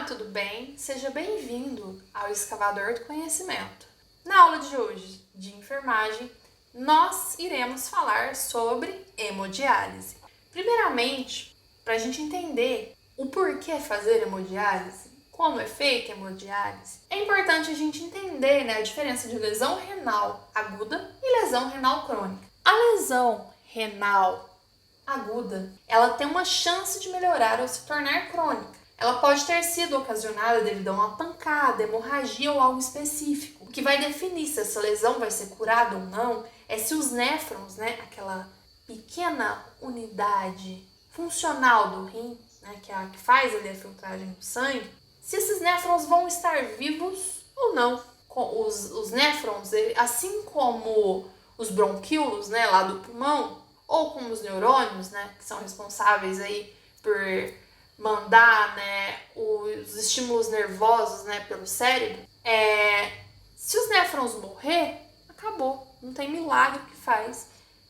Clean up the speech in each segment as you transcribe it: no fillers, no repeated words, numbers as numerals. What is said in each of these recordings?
tudo bem? Seja bem-vindo ao Escavador do Conhecimento. Na aula de hoje de enfermagem, nós iremos falar sobre hemodiálise. Primeiramente, para a gente entender o porquê fazer hemodiálise, como é feita a hemodiálise, é importante a gente entender a diferença de lesão renal aguda e lesão renal crônica. A lesão renal aguda, ela tem uma chance de melhorar ou se tornar crônica. Ela pode ter sido ocasionada devido a uma pancada, hemorragia ou algo específico. O que vai definir se essa lesão vai ser curada ou não é se os néfrons, aquela pequena unidade funcional do rim, que é a que faz ali a filtragem do sangue, se esses néfrons vão estar vivos ou não. Os néfrons, assim como os bronquíolos, lá do pulmão, ou como os neurônios, que são responsáveis aí por mandar os estímulos nervosos pelo cérebro, se os néfrons morrer, acabou. Não tem milagre que faz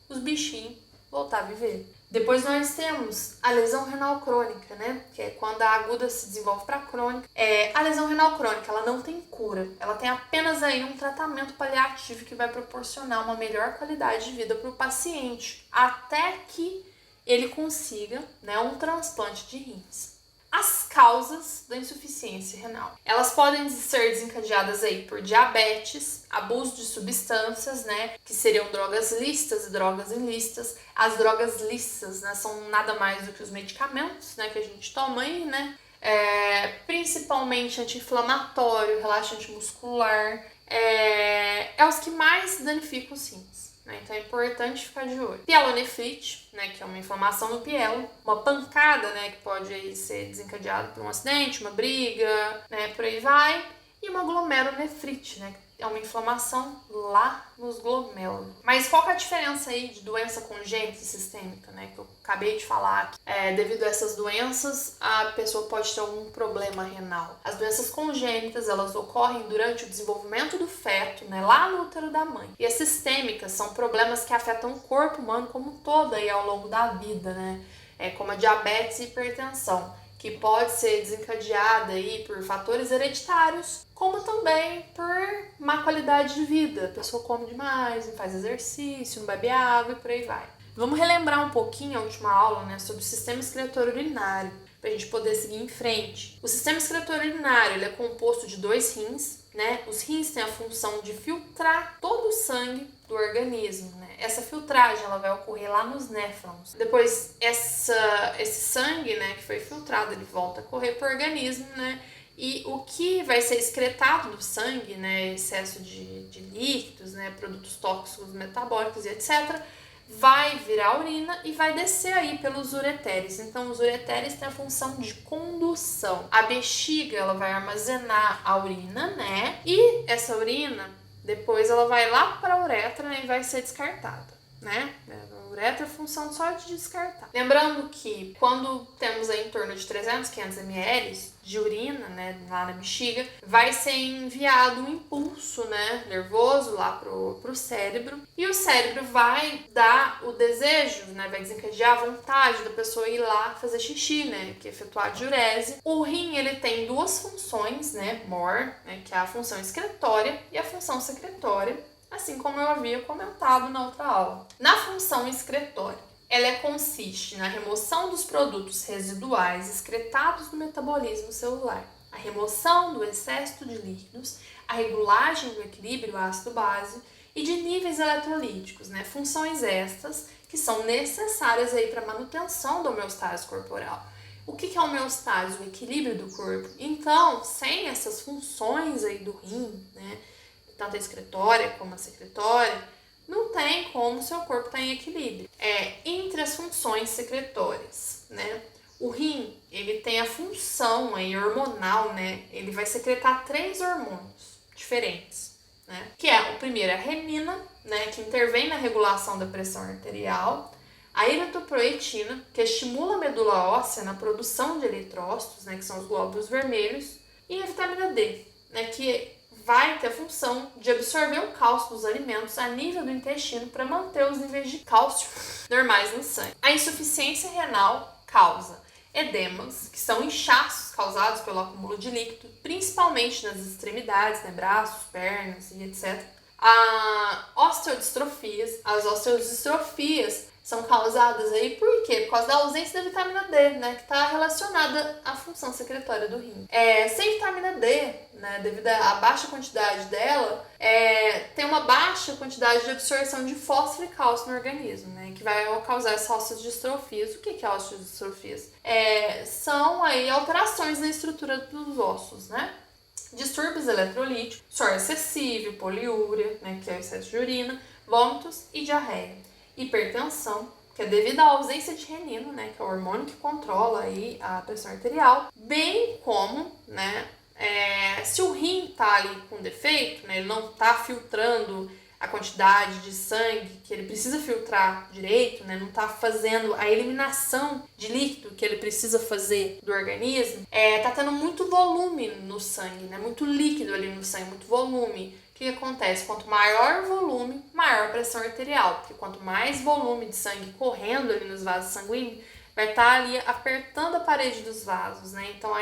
os bichinhos voltar a viver. Depois nós temos a lesão renal crônica, que é quando a aguda se desenvolve para a crônica. A lesão renal crônica, ela não tem cura. Ela tem apenas aí um tratamento paliativo que vai proporcionar uma melhor qualidade de vida para o paciente, até que ele consiga um transplante de rins. As causas da insuficiência renal. Elas podem ser desencadeadas aí por diabetes, abuso de substâncias, que seriam drogas lícitas e drogas ilícitas. As drogas lícitas, são nada mais do que os medicamentos, que a gente toma aí, principalmente anti-inflamatório, relaxante muscular, é os que mais danificam os rins. Então é importante ficar de olho. Pielonefrite, que é uma inflamação no pielo, uma pancada, que pode aí ser desencadeada por um acidente, uma briga, por aí vai, e uma glomerulonefrite, que é uma inflamação lá nos glomérulos. Mas qual que é a diferença aí de doença congênita e sistêmica, que eu acabei de falar aqui? Devido a essas doenças, a pessoa pode ter algum problema renal. As doenças congênitas, elas ocorrem durante o desenvolvimento do feto, lá no útero da mãe. E as sistêmicas são problemas que afetam o corpo humano como um todo aí ao longo da vida, como a diabetes e hipertensão, que pode ser desencadeada aí por fatores hereditários, como também por má qualidade de vida. A pessoa come demais, não faz exercício, não bebe água e por aí vai. Vamos relembrar um pouquinho a última aula, sobre o sistema excretor urinário, para a gente poder seguir em frente. O sistema excretor urinário, ele é composto de 2 rins, Os rins têm a função de filtrar todo o sangue do organismo, Essa filtragem, ela vai ocorrer lá nos néfrons. Depois, esse sangue, que foi filtrado, ele volta a correr para o organismo, E o que vai ser excretado do sangue, excesso de líquidos, produtos tóxicos metabólicos e etc., vai virar urina e vai descer aí pelos ureteres. Então, os ureteres têm a função de condução. A bexiga, ela vai armazenar a urina, E essa urina, depois ela vai lá para a uretra e vai ser descartada, A uretra é função só de descartar. Lembrando que quando temos aí em torno de 300, 500 ml de urina, lá na bexiga, vai ser enviado um impulso, nervoso lá pro cérebro, e o cérebro vai dar o desejo, vai desencadear a vontade da pessoa ir lá fazer xixi, que é efetuar a diurese. O rim, ele tem 2 funções, que é a função excretória e a função secretória, assim como eu havia comentado na outra aula. Na função excretória, ela consiste na remoção dos produtos residuais excretados do metabolismo celular, a remoção do excesso de líquidos, a regulagem do equilíbrio ácido-base e de níveis eletrolíticos, funções estas que são necessárias para a manutenção da homeostase corporal. O que é a homeostase? O equilíbrio do corpo. Então, sem essas funções aí do rim, tanto a excretória como a secretória, não tem como o seu corpo estar em equilíbrio. Entre as funções secretórias, O rim, ele tem a função aí hormonal, Ele vai secretar 3 hormônios diferentes, Que é o primeiro, a renina, que intervém na regulação da pressão arterial, a eritropoetina, que estimula a medula óssea na produção de eritrócitos, que são os glóbulos vermelhos, e a vitamina D, que vai ter a função de absorver o cálcio dos alimentos a nível do intestino para manter os níveis de cálcio normais no sangue. A insuficiência renal causa Edemas, que são inchaços causados pelo acúmulo de líquido, principalmente nas extremidades, né, braços, pernas e etc. As osteodistrofias são causadas aí por quê? Por causa da ausência da vitamina D, né, que está relacionada à função secretória do rim. Sem vitamina D, né, devido à baixa quantidade dela, tem uma baixa quantidade de absorção de fósforo e cálcio no organismo, né, que vai causar essas osteodistrofias. O que é osteodistrofias? São aí alterações na estrutura dos ossos, né? Distúrbios eletrolíticos, suor excessivo, poliúria, né, que é o excesso de urina, vômitos e diarreia. Hipertensão, que é devido à ausência de renina, né, que é o hormônio que controla aí a pressão arterial, bem como, né, se o rim está ali com defeito, né, ele não está filtrando a quantidade de sangue que ele precisa filtrar direito, né, não está fazendo a eliminação de líquido que ele precisa fazer do organismo, está tendo muito volume no sangue, né, muito líquido ali no sangue, muito volume. O que acontece? Quanto maior o volume, maior a pressão arterial, porque quanto mais volume de sangue correndo ali nos vasos sanguíneos, vai estar ali apertando a parede dos vasos, né? Então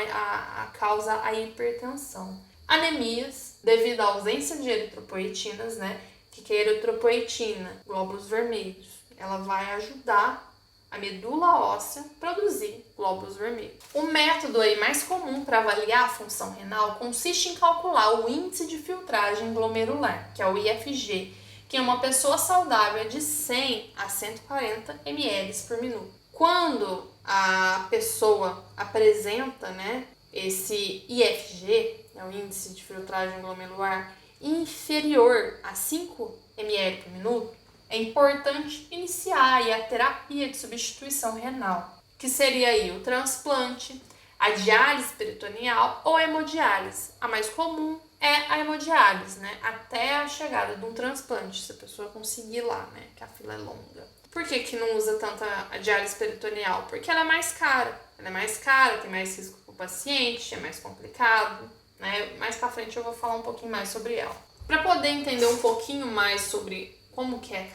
causa a hipertensão. Anemias, devido à ausência de eritropoetinas, né? Que é a eritropoetina, glóbulos vermelhos, ela vai ajudar a medula óssea produzir glóbulos vermelhos. O método aí mais comum para avaliar a função renal consiste em calcular o índice de filtragem glomerular, que é o IFG, que em uma pessoa saudável é de 100 a 140 ml por minuto. Quando a pessoa apresenta, né, esse IFG, é o índice de filtragem glomerular, inferior a 5 ml por minuto, é importante iniciar aí a terapia de substituição renal, que seria aí o transplante, a diálise peritoneal ou a hemodiálise. A mais comum é a hemodiálise, né? Até a chegada de um transplante, se a pessoa conseguir lá, né? Que a fila é longa. Por que não usa tanto a diálise peritoneal? Porque ela é mais cara. Ela é mais cara, tem mais risco para o paciente, é mais complicado, né? Mais pra frente eu vou falar um pouquinho mais sobre ela. Para poder entender um pouquinho mais sobre como que é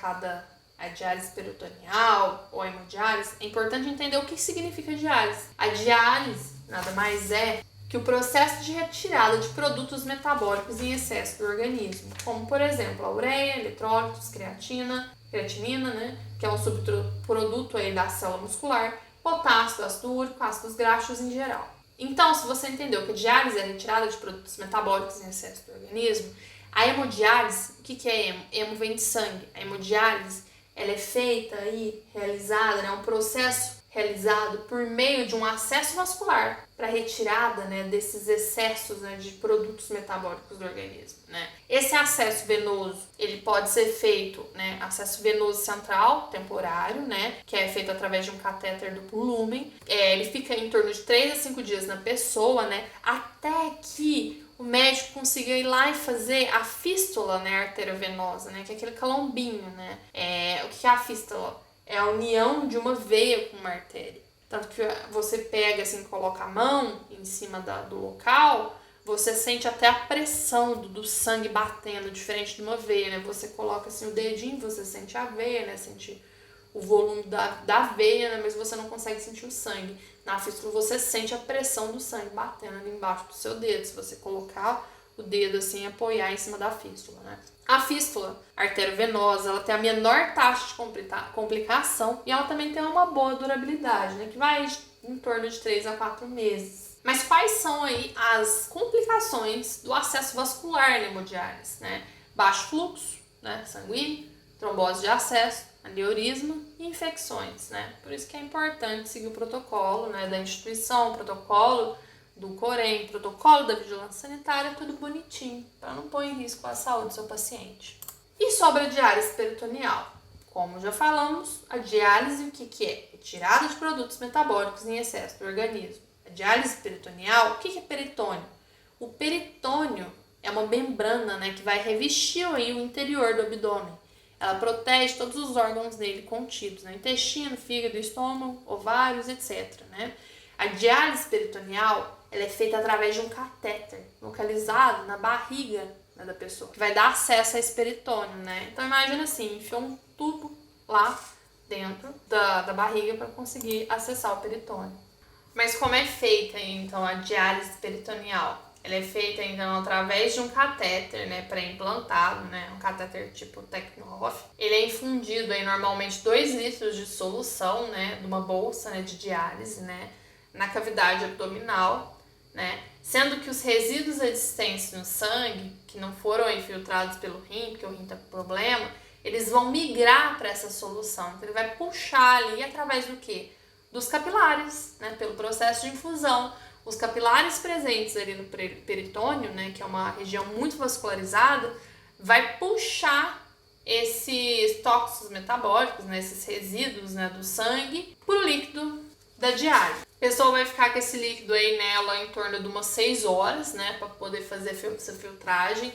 a diálise peritoneal ou a hemodiálise, é importante entender o que significa diálise. A diálise nada mais é que o processo de retirada de produtos metabólicos em excesso do organismo, como por exemplo a ureia, eletrólitos, creatinina, né, que é um subproduto aí da célula muscular, potássio, ácido úrico, ácidos graxos em geral. Então, se você entendeu que a diálise é a retirada de produtos metabólicos em excesso do organismo, a hemodiálise, o que é hemo? Hemo vem de sangue. A hemodiálise, ela é feita e realizada, né, um processo realizado por meio de um acesso vascular para retirada, né, desses excessos, né, de produtos metabólicos do organismo, né. Esse acesso venoso, ele pode ser feito, né, acesso venoso central, temporário, né, que é feito através de um catéter duplo lumen. Ele fica em torno de 3 a 5 dias na pessoa, né, até que o médico consiga ir lá e fazer a fístula, né, arteriovenosa, né, que é aquele calombinho, né. O que é a fístula? É a união de uma veia com uma artéria. Tanto que você pega assim, coloca a mão em cima do local, você sente até a pressão do sangue batendo, diferente de uma veia, né? Você coloca assim o dedinho, você sente a veia, né? Sente o volume da veia, né? Mas você não consegue sentir o sangue. Na fístula você sente a pressão do sangue batendo ali embaixo do seu dedo. Se você colocar o dedo assim, apoiar em cima da fístula, né? A fístula arteriovenosa, ela tem a menor taxa de complicação e ela também tem uma boa durabilidade, né? Que vai em torno de 3 a 4 meses. Mas quais são aí as complicações do acesso vascular na hemodiálise, né? Baixo fluxo, né, sanguíneo, trombose de acesso, aneurisma e infecções, né? Por isso que é importante seguir o protocolo, né, da instituição, o protocolo do Corém, protocolo da vigilância sanitária, tudo bonitinho, para não pôr em risco a saúde do seu paciente. E sobre a diálise peritoneal? Como já falamos, a diálise, o que é? Retirada de produtos metabólicos em excesso do organismo. A diálise peritoneal, o que é peritônio? O peritônio é uma membrana, né, que vai revestir aí o interior do abdômen. Ela protege todos os órgãos nele contidos, né? Intestino, fígado, estômago, ovários, etc. Né? A diálise peritoneal, ela é feita através de um catéter localizado na barriga, né, da pessoa, que vai dar acesso a esse peritônio, né? Então imagina assim, enfia um tubo lá dentro da barriga para conseguir acessar o peritônio. Mas como é feita, então, a diálise peritoneal? Ela é feita, então, através de um catéter, né, pré-implantado, né, um catéter tipo Tecnohoff. Ele é infundido aí, normalmente, 2 litros de solução, né, de uma bolsa, né, de diálise, né, na cavidade abdominal, né, sendo que os resíduos existentes no sangue, que não foram infiltrados pelo rim, porque o rim está com problema, eles vão migrar para essa solução. Então, ele vai puxar ali através do quê? Dos capilares, né, pelo processo de infusão. Os capilares presentes ali no peritônio, né, que é uma região muito vascularizada, vai puxar esses tóxicos metabólicos, né, esses resíduos, né, do sangue, para o líquido da diálise. A pessoa vai ficar com esse líquido aí nela em torno de umas 6 horas, né, para poder fazer essa filtragem.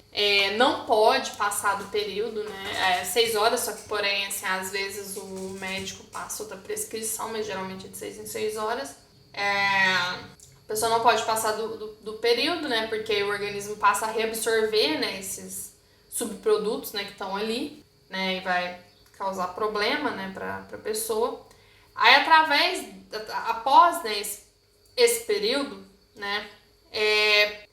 Não pode passar do período, né, 6 horas, só que porém, assim, às vezes o médico passa outra prescrição, mas geralmente é de 6 em 6 horas. A pessoa não pode passar do período, né, porque o organismo passa a reabsorver, né, esses subprodutos, né, que estão ali, né, e vai causar problema, né, para a pessoa. Aí, após, né, esse período, né,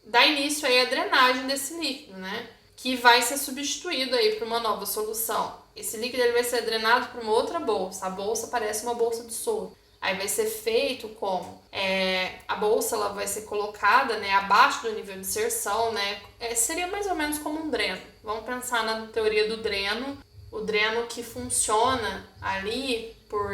dá início aí a drenagem desse líquido, né, que vai ser substituído aí por uma nova solução. Esse líquido ele vai ser drenado para uma outra bolsa. A bolsa parece uma bolsa de soro. Aí vai ser feito como? A bolsa ela vai ser colocada, né, abaixo do nível de inserção, né? Seria mais ou menos como um dreno. Vamos pensar na teoria do dreno. O dreno que funciona ali por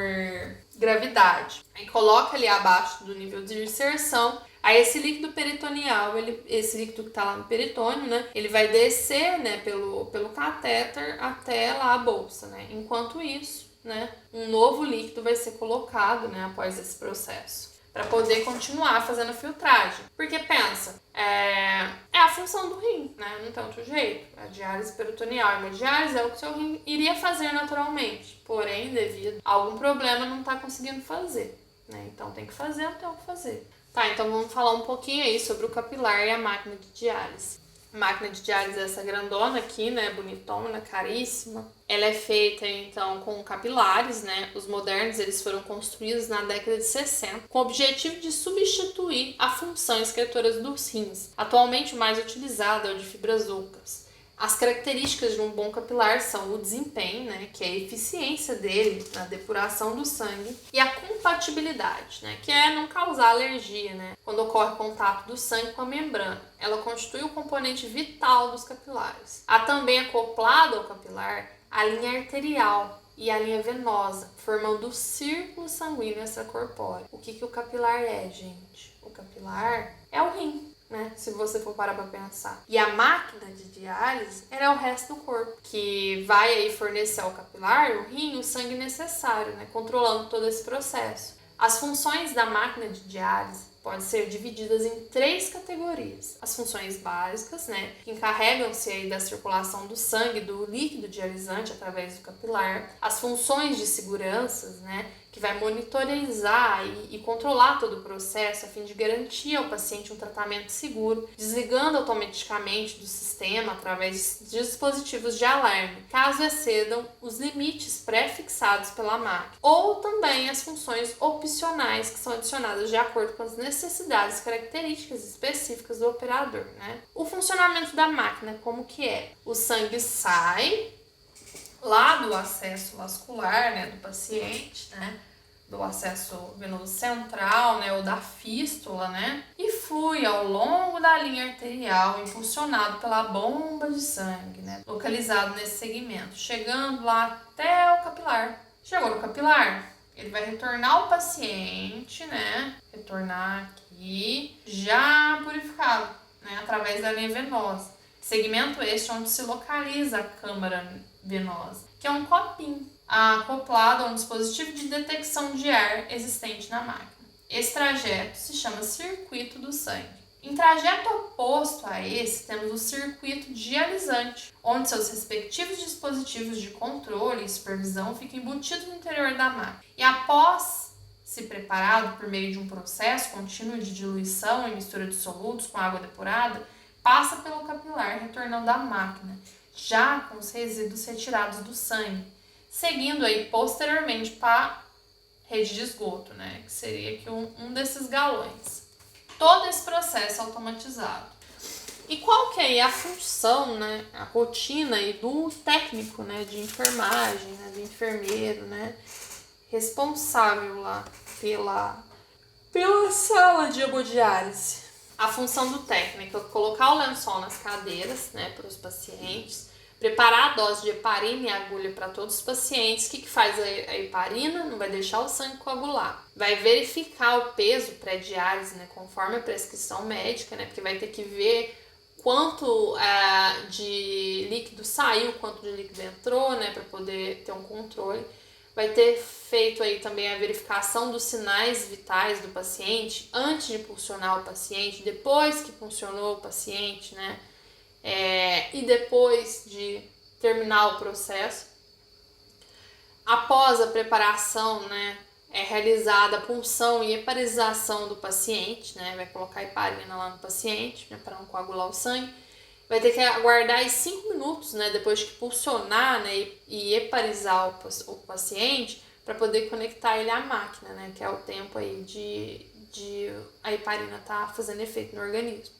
gravidade. Aí coloca ali abaixo do nível de inserção. Aí esse líquido peritoneal, esse líquido que está lá no peritônio, né, ele vai descer, né, pelo catéter até lá a bolsa, né? Enquanto isso, né, um novo líquido vai ser colocado, né, após esse processo, para poder continuar fazendo a filtragem. Porque pensa, é a função do rim, né? Não tem outro jeito. A diálise peritoneal, a hemodiálise é o que o seu rim iria fazer naturalmente. Porém, devido a algum problema, não está conseguindo fazer, né? Então tem que fazer até o que fazer. Tá, então vamos falar um pouquinho aí sobre o capilar e a máquina de diálise. A máquina de diálise é essa grandona aqui, né, bonitona, caríssima. Ela é feita, então, com capilares, né? Os modernos, eles foram construídos na década de 60, com o objetivo de substituir a função excretora dos rins. Atualmente, o mais utilizado é o de fibras ocas. As características de um bom capilar são o desempenho, né, que é a eficiência dele na depuração do sangue, e a compatibilidade, né, que é não causar alergia, né, quando ocorre contato do sangue com a membrana. Ela constitui o componente vital dos capilares. Há também acoplado ao capilar a linha arterial e a linha venosa, formando o círculo sanguíneo extracorpóreo. O que o capilar é, gente? O capilar é o rim, né? Se você for parar para pensar. E a máquina de diálise é o resto do corpo, que vai aí fornecer ao capilar, o rim, o sangue necessário, né? Controlando todo esse processo. As funções da máquina de diálise podem ser divididas em 3 categorias. As funções básicas, né, que encarregam-se aí da circulação do sangue, do líquido dialisante através do capilar. As funções de segurança, né, que vai monitorizar e controlar todo o processo a fim de garantir ao paciente um tratamento seguro, desligando automaticamente do sistema através de dispositivos de alarme, caso excedam os limites pré-fixados pela máquina. Ou também as funções opcionais, que são adicionadas de acordo com as necessidades e características específicas do operador, né? O funcionamento da máquina, como que é? O sangue sai lá do acesso vascular, né, do paciente, né, do acesso venoso central, né, ou da fístula, né, e flui ao longo da linha arterial, impulsionado pela bomba de sangue, né, localizado nesse segmento, chegando lá até o capilar. Chegou no capilar, ele vai retornar ao paciente, né, retornar aqui, já purificado, né, através da linha venosa. Segmento este onde se localiza a câmara venosa, que é um copinho acoplado a um dispositivo de detecção de ar existente na máquina. Esse trajeto se chama circuito do sangue. Em trajeto oposto a esse, temos o circuito dialisante, onde seus respectivos dispositivos de controle e supervisão ficam embutidos no interior da máquina. E após se preparado por meio de um processo contínuo de diluição e mistura de solutos com água depurada, passa pelo capilar, retornando à máquina, já com os resíduos retirados do sangue, seguindo aí posteriormente para rede de esgoto, né? Que seria aqui um desses galões. Todo esse processo automatizado. E qual que é a função, né, a rotina aí do técnico, né, de enfermagem, né, do enfermeiro, né, responsável lá pela sala de hemodiálise? A função do técnico é colocar o lençol nas cadeiras, né, para os pacientes, preparar a dose de heparina e agulha para todos os pacientes. O que faz a heparina? Não vai deixar o sangue coagular. Vai verificar o peso pré-diálise, né, conforme a prescrição médica, né, porque vai ter que ver quanto de líquido saiu, quanto de líquido entrou, né, para poder ter um controle. Vai ter feito aí também a verificação dos sinais vitais do paciente antes de puncionar o paciente, depois que puncionou o paciente, né? E depois de terminar o processo. Após a preparação, né, é realizada a punção e heparização do paciente, né? Vai colocar heparina lá no paciente, né, para não coagular o sangue. Vai ter que aguardar aí 5 minutos, né, depois de pulsionar, né, e heparizar o paciente para poder conectar ele à máquina, né, que é o tempo aí de a heparina tá fazendo efeito no organismo.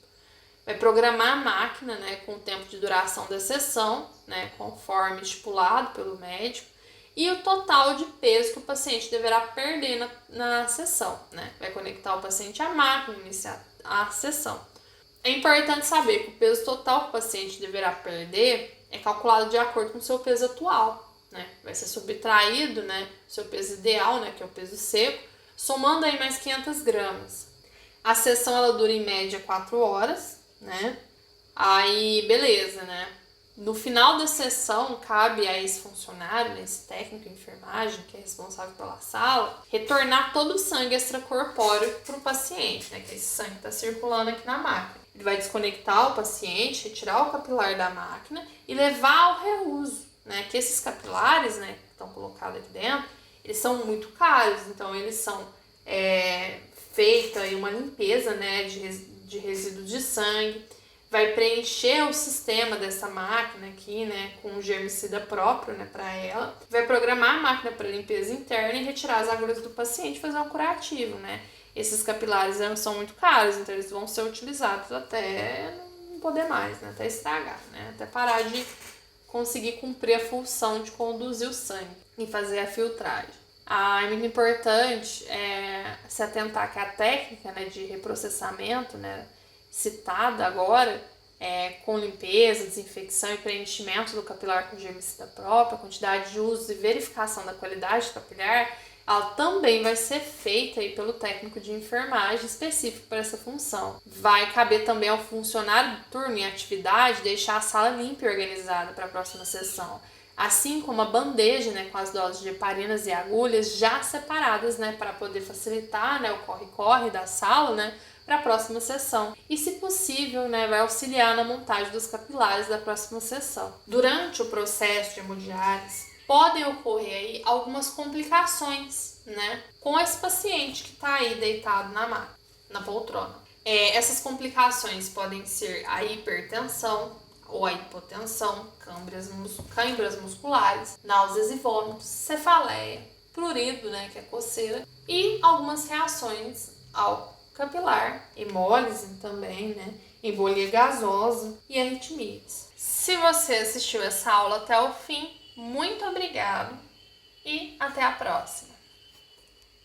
Vai programar a máquina, né, com o tempo de duração da sessão, né, conforme estipulado pelo médico, e o total de peso que o paciente deverá perder na sessão, né. Vai conectar o paciente à máquina e iniciar a sessão. É importante saber que o peso total que o paciente deverá perder é calculado de acordo com o seu peso atual, né? Vai ser subtraído, né, seu peso ideal, né, que é o peso seco, somando aí mais 500 gramas. A sessão ela dura em média 4 horas, né? Aí, beleza, né? No final da sessão, cabe a esse funcionário, né, esse técnico de enfermagem, que é responsável pela sala, retornar todo o sangue extracorpóreo para o paciente, né? Que esse sangue está circulando aqui na máquina. Ele vai desconectar o paciente, retirar o capilar da máquina e levar ao reuso, né? Que esses capilares, né, que estão colocados aqui dentro, eles são muito caros, então eles são feita aí uma limpeza, né, de resíduos de sangue, vai preencher o sistema dessa máquina aqui, né, com um germicida próprio, né, para ela, vai programar a máquina para limpeza interna e retirar as agulhas do paciente e fazer um curativo, né. Esses capilares são muito caros, então eles vão ser utilizados até não poder mais, né, até estragar, né, até parar de conseguir cumprir a função de conduzir o sangue e fazer a filtragem. É muito importante se atentar que a técnica, né, de reprocessamento, né, citada agora, com limpeza, desinfecção e preenchimento do capilar com germicida próprio, a quantidade de uso e verificação da qualidade capilar, ela também vai ser feita aí pelo técnico de enfermagem específico para essa função. Vai caber também ao funcionário do turno em atividade deixar a sala limpa e organizada para a próxima sessão, assim como a bandeja, né, com as doses de heparinas e agulhas já separadas, né, para poder facilitar, né, o corre-corre da sala, né, para a próxima sessão. E, se possível, né, vai auxiliar na montagem dos capilares da próxima sessão. Durante o processo de hemodiálise, podem ocorrer aí algumas complicações, né, com esse paciente que está aí deitado na poltrona. Essas complicações podem ser a hipertensão ou a hipotensão, câimbras musculares, náuseas e vômitos, cefaleia, prurido, né, que é coceira, e algumas reações ao capilar, hemólise também, né, embolia gasosa e arritmias. Se você assistiu essa aula até o fim, muito obrigado e até a próxima!